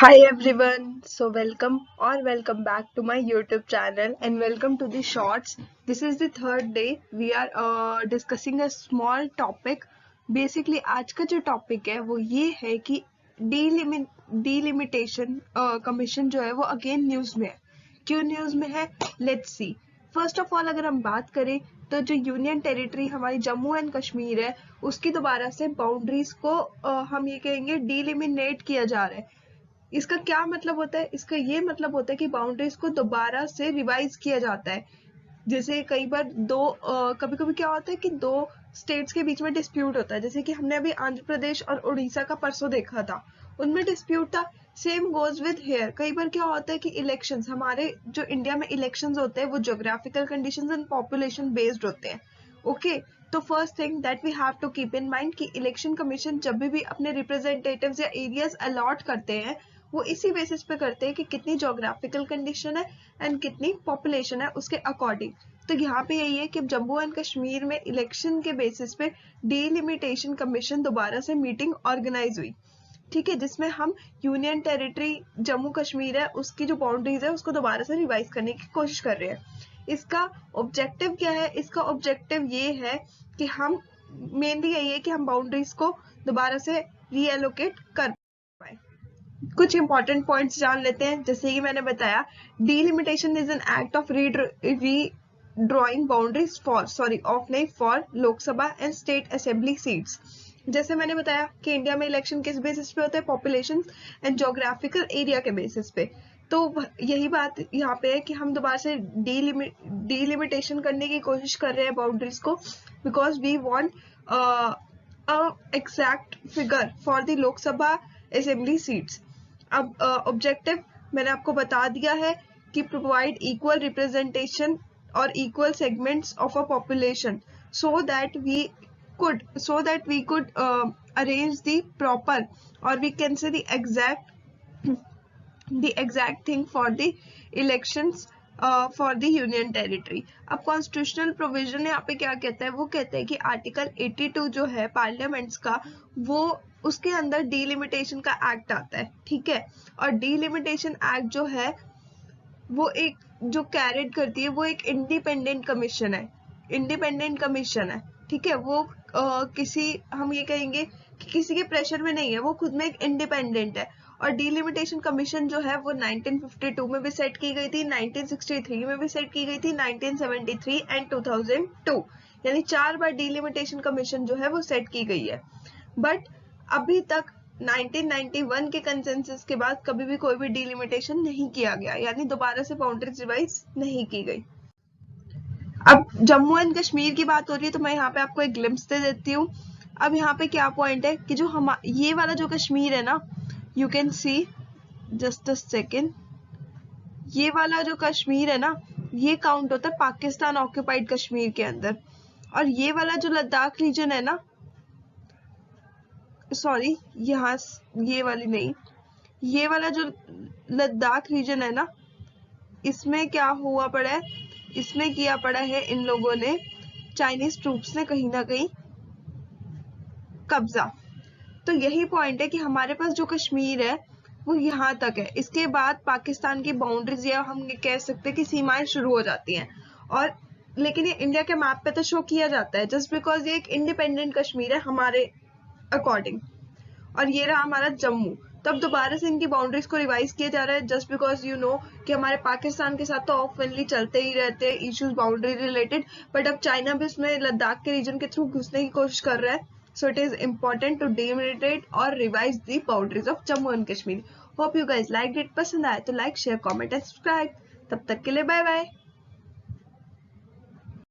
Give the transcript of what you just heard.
Hi everyone, so welcome back to my YouTube channel and welcome to the shorts. This is the third day. We are discussing a small topic. Basically आज का जो topic है वो ये है कि delimitation commission जो है वो अगेन न्यूज में है. क्यों न्यूज में है? Let's see. First of all अगर हम बात करें तो जो यूनियन टेरिटरी हमारी जम्मू एंड कश्मीर है उसकी दोबारा से बाउंड्रीज को हम ये कहेंगे डीलिमिनेट किया जा रहा है. इसका क्या मतलब होता है? इसका ये मतलब होता है कि बाउंड्रीज को दोबारा से रिवाइज किया जाता है. जैसे कई बार कभी कभी क्या होता है कि दो स्टेट्स के बीच में डिस्प्यूट होता है. जैसे कि हमने अभी आंध्र प्रदेश और उड़ीसा का परसों देखा था, उनमें डिस्प्यूट था. Same goes with hair. कई बार क्या होता है कि इलेक्शंस, हमारे जो इंडिया में इलेक्शंस होते हैं वो geographical conditions and population based होते हैं. ओके, तो first thing that we have to keep in mind कि इलेक्शन कमीशन जब भी अपने रिप्रेजेंटेटिव्स या एरियाज अलॉट करते हैं वो इसी बेसिस पे करते हैं कि कितनी जोग्राफिकल कंडीशन है एंड कितनी पॉपुलेशन है उसके अकॉर्डिंग. तो यहाँ पे यही है कि जम्मू एंड कश्मीर में इलेक्शन के बेसिस पे डीलिमिटेशन कमीशन दोबारा से मीटिंग ऑर्गेनाइज हुई. ठीक है, जिसमें हम यूनियन टेरिटरी जम्मू कश्मीर है उसकी जो बाउंड्रीज है उसको दोबारा से रिवाइज करने की कोशिश कर रहे हैं. इसका ऑब्जेक्टिव क्या है? इसका ऑब्जेक्टिव ये है कि हम मेनली यही है कि हम बाउंड्रीज को दोबारा से रीएलोकेट कर पाए. कुछ इंपॉर्टेंट पॉइंट्स जान लेते हैं. जैसे कि मैंने बताया, delimitation is an act of redrawing boundaries for Lok Sabha and state assembly seats. जैसे मैंने बताया कि इंडिया में इलेक्शन किस बेसिस पे होता है? पॉपुलेशन एंड ज्योग्राफिकल एरिया के बेसिस पे. तो यही बात यहाँ पे है कि हम दोबारा से डीलिमिटेशन करने की कोशिश कर रहे हैं बाउंड्रीज को, because we want exact figure for the Lok Sabha assembly seats. अब ऑब्जेक्टिव मैंने आपको बता दिया है कि प्रोवाइड इक्वल रिप्रेजेंटेशन और equal segments of a population so that we could arrange the proper, or we can say the exact thing for the elections for the union territory. अब constitutional provision यहाँ पे क्या कहता है? वो कहता है कि आर्टिकल 82 जो है पार्लियामेंट्स का, वो उसके अंदर डीलिमिटेशन का एक्ट आता है. ठीक है, और डीलिमिटेशन एक्ट जो है वो एक जो कैरिड करती है वो एक इंडिपेंडेंट कमीशन है. ठीक है, वो हम ये कहेंगे कि किसी के प्रेशर में नहीं है, वो खुद में एक इंडिपेंडेंट है. और डीलिमिटेशन कमीशन जो है वो 1952 में भी सेट की गई थी, 1963 में भी सेट की गई थी, 1973 एंड 2002, यानी 4 बार डीलिमिटेशन कमीशन जो है वो सेट की गई है. बट अभी तक 1991 के कंसेंसस के बाद कभी भी कोई भी डीलिमिटेशन नहीं किया गया, यानी दोबारा से बाउंड्रीज रिवाइज नहीं की गई. अब जम्मू एंड कश्मीर की बात हो रही है तो मैं यहाँ पे आपको एक ग्लिम्स दे देती हूँ. अब यहाँ पे क्या पॉइंट है कि जो ये वाला जो कश्मीर है ना, you can see, just a second, ये वाला जो कश्मीर है ना ये काउंट होता है पाकिस्तान ऑक्यूपाइड कश्मीर के अंदर. और ये वाला जो लद्दाख रीजन है ना, सॉरी यहाँ ये वाली नहीं, ये वाला जो लद्दाख रीजन है ना, इसमें क्या हुआ पड़ा है? इसमें किया पड़ा है इन लोगों ने, चाइनीज ट्रूप्स ने कहीं ना कहीं कब्जा. तो यही पॉइंट है कि हमारे पास जो कश्मीर है वो यहाँ तक है, इसके बाद पाकिस्तान की बाउंड्रीज या हम कह सकते हैं कि सीमाएं शुरू हो जाती हैं. और लेकिन ये इंडिया के मैप पे तो शो किया जाता है जस्ट बिकॉज ये एक इंडिपेंडेंट कश्मीर है हमारे अकॉर्डिंग. और ये रहा हमारा जम्मू. तब दोबारा से इनकी बाउंड्रीज को रिवाइज किया जा रहा है जस्ट बिकॉज यू नो कि हमारे पाकिस्तान के साथ तो ऑफनली चलते ही रहते हैं इश्यूज बाउंड्री रिलेटेड, बट अब चाइना भी उसमें लद्दाख के रीजन के थ्रू घुसने की कोशिश कर रहा है. So it is important to delimitate और revise the boundaries of Jammu and Kashmir. Hope you guys liked it. पसंद आए तो like share comment and subscribe. तब तक के लिए बाय बाय.